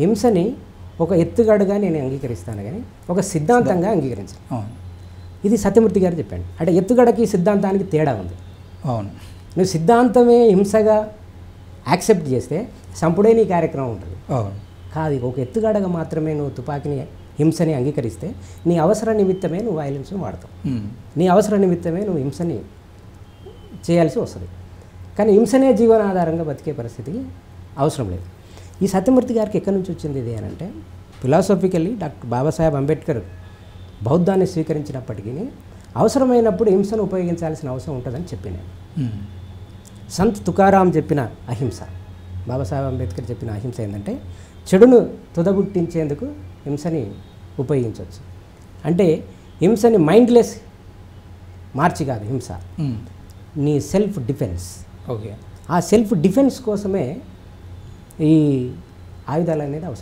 హింసని ఒక ఎత్తుగడగా నేను అంగీకరిస్తాను కానీ ఒక సిద్ధాంతంగా అంగీకరించాను. ఇది సత్యమూర్తి గారు చెప్పాడు. అంటే ఎత్తుగడకి సిద్ధాంతానికి తేడా ఉంది. అవును, నువ్వు సిద్ధాంతమే హింసగా యాక్సెప్ట్ చేస్తే సంపుడే నీ కార్యక్రమం ఉంటుంది. అవును, కాదు, ఒక ఎత్తుగడగా మాత్రమే నువ్వు తుపాకీని హింసని అంగీకరిస్తే నీ అవసర నిమిత్తమే నువ్వు వైలెన్స్ని వాడతావు. నీ అవసర నిమిత్తమే నువ్వు హింసని చేయాల్సి వస్తుంది. కానీ హింసనే జీవనాధారంగా బతికే పరిస్థితికి అవసరం లేదు. ఈ సత్యమూర్తి గారికి ఎక్కడి నుంచి వచ్చింది ఇది అని అంటే, ఫిలాసఫికల్లీ డాక్టర్ బాబాసాహెబ్ అంబేద్కర్ బౌద్ధాన్ని స్వీకరించినప్పటికీ అవసరమైనప్పుడు హింసను ఉపయోగించాల్సిన అవసరం ఉంటుందని చెప్పిన సంత్ తుకారాం చెప్పిన అహింస, బాబాసాహెబ్ అంబేద్కర్ చెప్పిన అహింస ఏంటంటే చెడును తుదబుట్టించేందుకు హింసని ఉపయోగించవచ్చు. అంటే హింసని మైండ్లెస్ మార్చి కాదు హింస, నీ సెల్ఫ్ డిఫెన్స్. ఓకే, ఆ సెల్ఫ్ డిఫెన్స్ కోసమే ఈ ఆయుధాలు అనేది అవసరం.